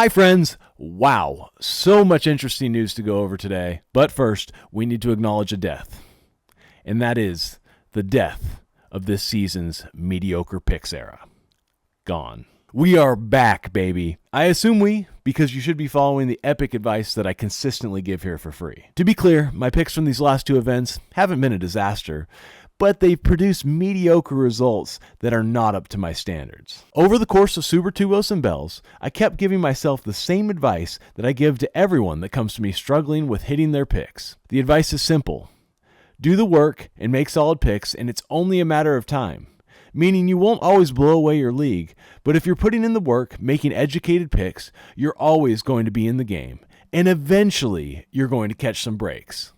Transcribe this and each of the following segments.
Hi friends! Wow, so much interesting news to go over today. But first, we need to acknowledge a death. And that is the death of this season's mediocre picks era. Gone. We are back, baby. I assume because you should be following the epic advice that I consistently give here for free. To be clear, my picks from these last two events haven't been a disaster, but they've produced mediocre results that are not up to my standards. Over the course of Super Tubos and Bells, I kept giving myself the same advice that I give to everyone that comes to me struggling with hitting their picks. The advice is simple. Do the work and make solid picks, and it's only a matter of time. Meaning you won't always blow away your league, but if you're putting in the work, making educated picks, you're always going to be in the game, and eventually you're going to catch some breaks.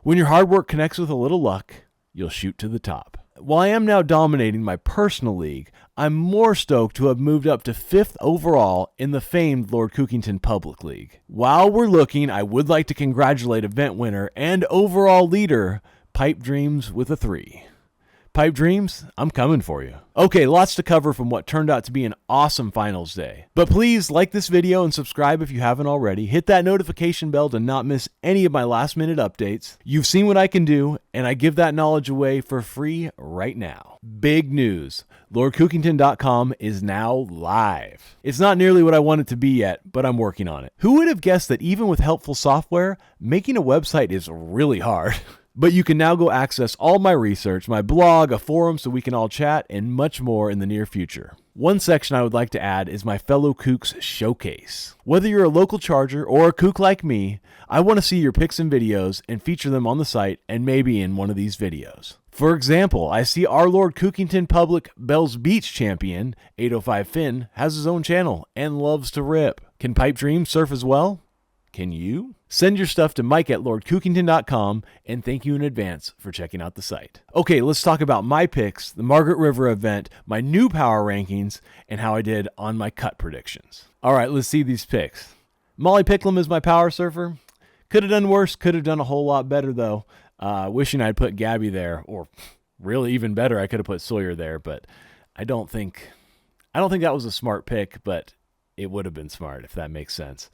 When your hard work connects with a little luck, you'll shoot to the top. While I am now dominating my personal league, I'm more stoked to have moved up to 5th overall in the famed Lord Cookington Public League. While we're looking, I would like to congratulate event winner and overall leader, Pipe Dreams with a 3. Pipe Dreams, I'm coming for you. Okay, lots to cover from what turned out to be an awesome finals day. But please like this video and subscribe if you haven't already. Hit that notification bell to not miss any of my last minute updates. You've seen what I can do, and I give that knowledge away for free right now. Big news. LordCookington.com is now live. It's not nearly what I want it to be yet, but I'm working on it. Who would have guessed that even with helpful software, making a website is really hard? But you can now go access all my research, my blog, a forum so we can all chat, and much more in the near future. One section I would like to add is my fellow kooks showcase. Whether you're a local charger or a kook like me, I want to see your pics and videos and feature them on the site and maybe in one of these videos. For example, I see our Lord Cookington Public Bells Beach champion, 805 Finn, has his own channel and loves to rip. Can Pipe Dreams surf as well? Can you? Send your stuff to mike@lordcookington.com, and thank you in advance for checking out the site. Okay, let's talk about my picks, the Margaret River event, my new power rankings, and how I did on my cut predictions. All right, let's see these picks. Molly Picklum is my power surfer. Could have done worse, could have done a whole lot better, though. Wishing I'd put Gabby there, or really even better, I could have put Sawyer there, but I don't think that was a smart pick, but it would have been smart, if that makes sense.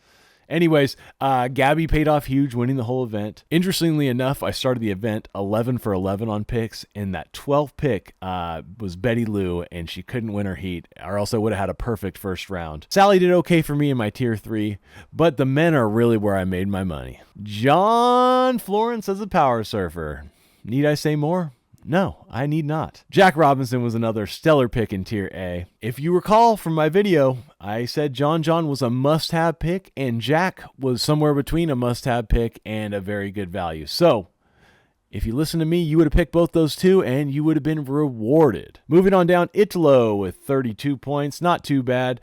Anyways, Gabby paid off huge, winning the whole event. Interestingly enough, I started the event 11 for 11 on picks, and that 12th pick was Betty Lou, and she couldn't win her heat, or else I would have had a perfect first round. Sally did okay for me in my tier 3, but the men are really where I made my money. John Florence as a power surfer. Need I say more? No, I need not. Jack Robinson was another stellar pick in Tier A. If you recall from my video, I said John was a must-have pick, and Jack was somewhere between a must-have pick and a very good value. So, if you listen to me, you would have picked both those two, and you would have been rewarded. Moving on down, Italo with 32 points. Not too bad.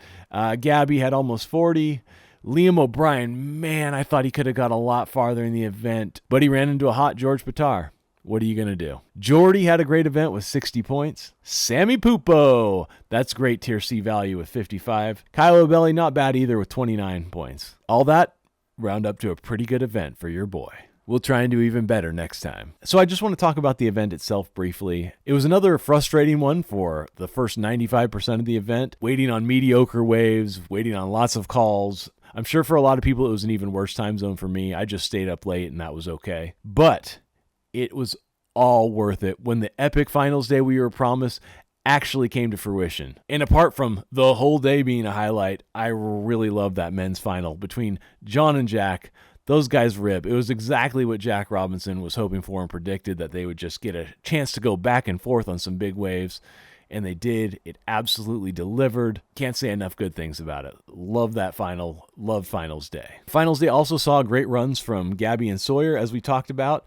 Gabby had almost 40. Liam O'Brien, man, I thought he could have got a lot farther in the event, but he ran into a hot George Pitar. What are you going to do? Jordy had a great event with 60 points. Sammy Pupo, that's great tier C value with 55. Kylo Belly, not bad either with 29 points. All that, round up to a pretty good event for your boy. We'll try and do even better next time. So I just want to talk about the event itself briefly. It was another frustrating one for the first 95% of the event, waiting on mediocre waves, waiting on lots of calls. I'm sure for a lot of people it was an even worse time zone for me. I just stayed up late and that was okay. But it was all worth it when the epic finals day we were promised actually came to fruition. And apart from the whole day being a highlight, I really loved that men's final between John and Jack. Those guys rip. It was exactly what Jack Robinson was hoping for and predicted, that they would just get a chance to go back and forth on some big waves. And they did. It absolutely delivered. Can't say enough good things about it. Love that final. Love finals day. Finals day also saw great runs from Gabby and Sawyer, as we talked about.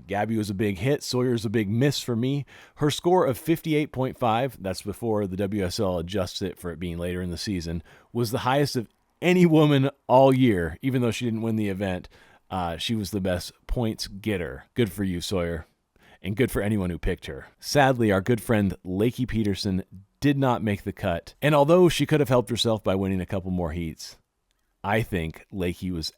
Gabby was a big hit. Sawyer's a big miss for me. Her score of 58.5, that's before the WSL adjusts it for it being later in the season, was the highest of any woman all year. Even though she didn't win the event, she was the best points getter. Good for you, Sawyer. And good for anyone who picked her. Sadly, our good friend Lakey Peterson did not make the cut. And although she could have helped herself by winning a couple more heats, I think Lakey was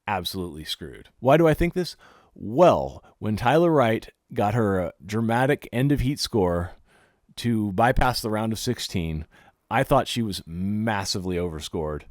absolutely screwed. Why do I think this? Well, when Tyler Wright got her dramatic end-of-heat score to bypass the round of 16, I thought she was massively overscored.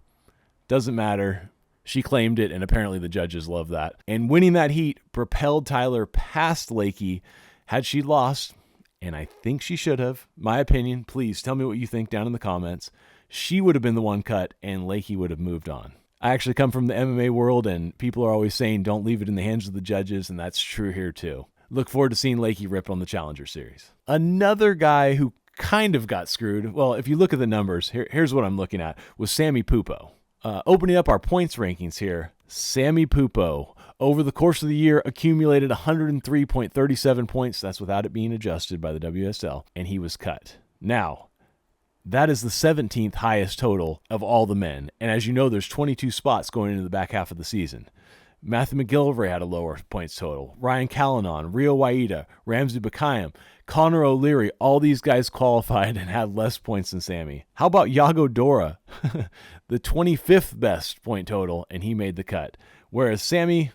Doesn't matter. She claimed it, and apparently the judges love that. And winning that heat propelled Tyler past Lakey. Had she lost, and I think she should have, my opinion, please tell me what you think down in the comments, she would have been the one cut, and Lakey would have moved on. I actually come from the MMA world, and people are always saying don't leave it in the hands of the judges, and that's true here too. Look forward to seeing Lakey rip on the Challenger Series. Another guy who kind of got screwed, well, if you look at the numbers, here's what I'm looking at, was Sammy Pupo. Opening up our points rankings here, Sammy Pupo, over the course of the year, accumulated 103.37 points. That's without it being adjusted by the WSL, and he was cut. Now, that is the 17th highest total of all the men, and as you know, there's 22 spots going into the back half of the season. Matthew McGillivray had a lower points total. Ryan Callanan, Rio Waida, Ramsey Bukaim, Connor O'Leary, all these guys qualified and had less points than Sammy. How about Yago Dora, the 25th best point total, and he made the cut, whereas Sammy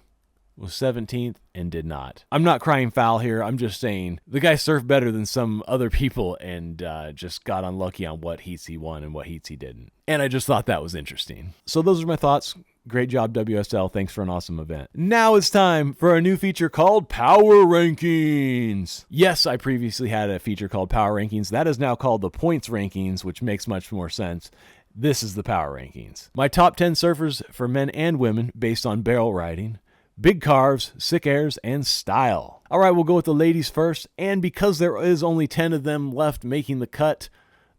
was 17th and did not. I'm not crying foul here. I'm just saying the guy surfed better than some other people and just got unlucky on what heats he won and what heats he didn't. And I just thought that was interesting. So those are my thoughts. Great job, WSL. Thanks for an awesome event. Now it's time for a new feature called Power Rankings. Yes, I previously had a feature called Power Rankings. That is now called the Points Rankings, which makes much more sense. This is the Power Rankings. My top 10 surfers for men and women based on barrel riding, big carves, sick airs, and style. All right, we'll go with the ladies first. And because there is only 10 of them left making the cut,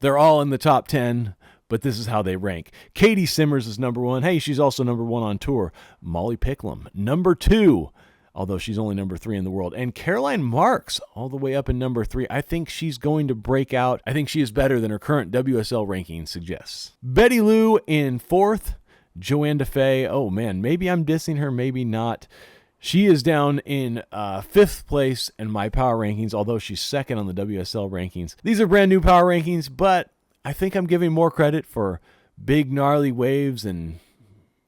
they're all in the top 10. But this is how they rank. Katie Simmers is number 1. Hey, she's also number 1 on tour. Molly Picklum, number 2, although she's only number 3 in the world. And Caroline Marks, all the way up in number 3. I think she's going to break out. I think she is better than her current WSL ranking suggests. Betty Lou in 4th. Joanne DeFay, oh man, maybe I'm dissing her, maybe not. She is down in 5th place in my power rankings, although she's 2nd on the WSL rankings. These are brand new power rankings, but I think I'm giving more credit for big gnarly waves and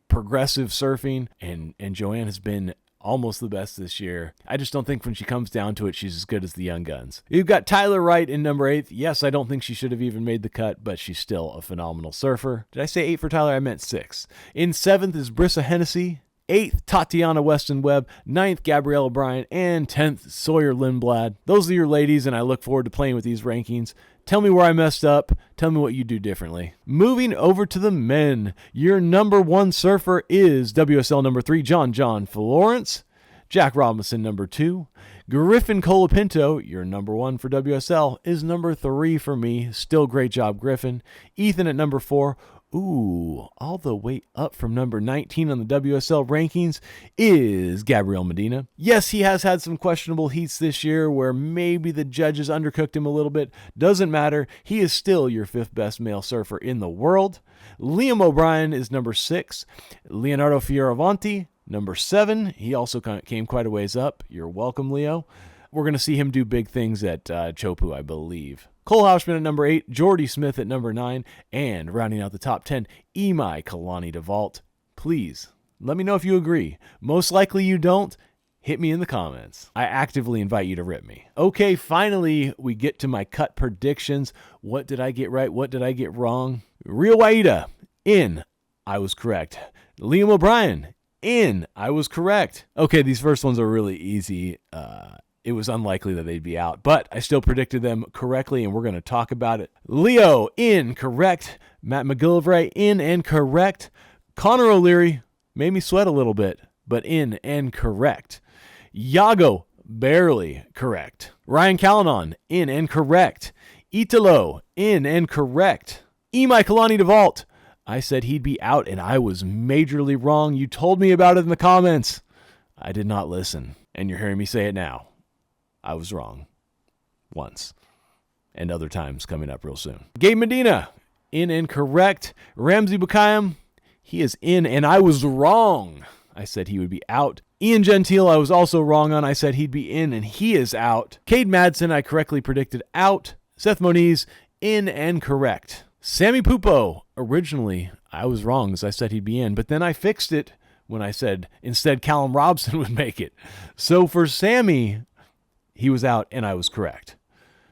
progressive surfing, and Joanne has been almost the best this year. I just don't think when she comes down to it, she's as good as the young guns. You've got Tyler Wright in number 8. Yes, I don't think she should have even made the cut, but she's still a phenomenal surfer. Did I say 8 for Tyler? I meant 6. In 7th is Brissa Hennessy. 8th, Tatiana Weston Webb. 9th, Gabrielle O'Brien. And 10th, Sawyer Lindblad. Those are your ladies, and I look forward to playing with these rankings. Tell me where I messed up. Tell me what you do differently. Moving over to the men. Your number 1 surfer is WSL number 3, John Florence. Jack Robinson, number 2. Griffin Colapinto, your number 1 for WSL, is number 3 for me. Still great job, Griffin. Ethan at number 4. Ooh, all the way up from number 19 on the WSL rankings is Gabriel Medina. Yes, he has had some questionable heats this year where maybe the judges undercooked him a little bit. Doesn't matter. He is still your 5th best male surfer in the world. Liam O'Brien is number 6. Leonardo Fioravanti, number 7. He also came quite a ways up. You're welcome, Leo. We're going to see him do big things at Chopu, I believe. Cole Hauschman at number 8, Jordy Smith at number 9, and rounding out the top 10, Imai Kalani DeVault. Please, let me know if you agree. Most likely you don't. Hit me in the comments. I actively invite you to rip me. Okay, finally, we get to my cut predictions. What did I get right? What did I get wrong? Rio Waida, in. I was correct. Liam O'Brien, in. I was correct. Okay, these first ones are really easy. It was unlikely that they'd be out, but I still predicted them correctly, and we're going to talk about it. Leo, in, correct. Matt McGillivray, in and correct. Connor O'Leary made me sweat a little bit, but in and correct. Yago, barely correct. Ryan Callanan, in and correct. Italo, in and correct. Imai Kalani DeVault, I said he'd be out, and I was majorly wrong. You told me about it in the comments. I did not listen, and you're hearing me say it now. I was wrong. Once. And other times coming up real soon. Gabe Medina, in and correct. Ramsey Bukaim, he is in, and I was wrong. I said he would be out. Ian Gentile, I was also wrong on. I said he'd be in, and he is out. Cade Madsen, I correctly predicted out. Seth Moniz, in and correct. Sammy Pupo, originally, I was wrong as I said he'd be in, but then I fixed it when I said instead Callum Robson would make it. So for Sammy, he was out, and I was correct.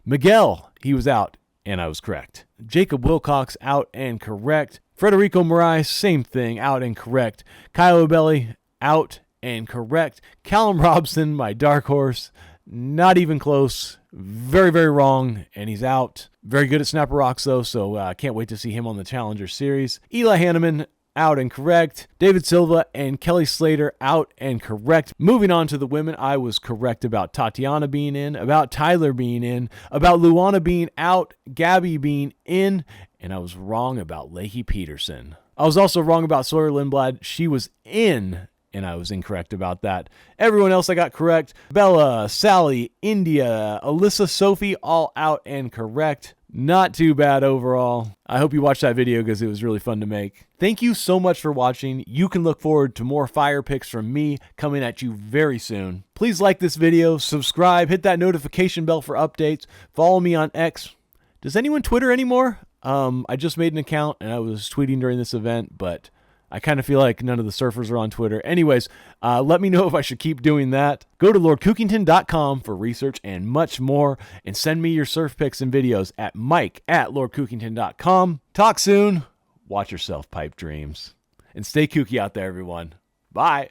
Miguel, he was out, and I was correct. Jacob Wilcox, out and correct. Federico Moraes, same thing, out and correct. Kylo Belli, out and correct. Callum Robson, my dark horse, not even close. Very, very wrong, and he's out. Very good at Snapper Rocks, though, so can't wait to see him on the Challenger Series. Eli Hanneman, out and correct. David Silva and Kelly Slater, out and correct. Moving on to the women, I was correct about Tatiana being in, about Tyler being in, about Luana being out, Gabby being in, and I was wrong about Leahy Peterson. I was also wrong about Sawyer Lindblad. She was in, and I was incorrect about that. Everyone else I got correct. Bella, Sally, India, Alyssa, Sophie, all out and correct. Not too bad overall. I hope you watched that video because it was really fun to make. Thank you so much for watching. You can look forward to more fire picks from me coming at you very soon. Please like this video, subscribe, hit that notification bell for updates, follow me on X. Does anyone Twitter anymore? I just made an account and I was tweeting during this event, but I kind of feel like none of the surfers are on Twitter. Anyways, let me know if I should keep doing that. Go to LordCookington.com for research and much more, and send me your surf pics and videos at mike@LordCookington.com. Talk soon. Watch yourself, pipe dreams. And stay kooky out there, everyone. Bye.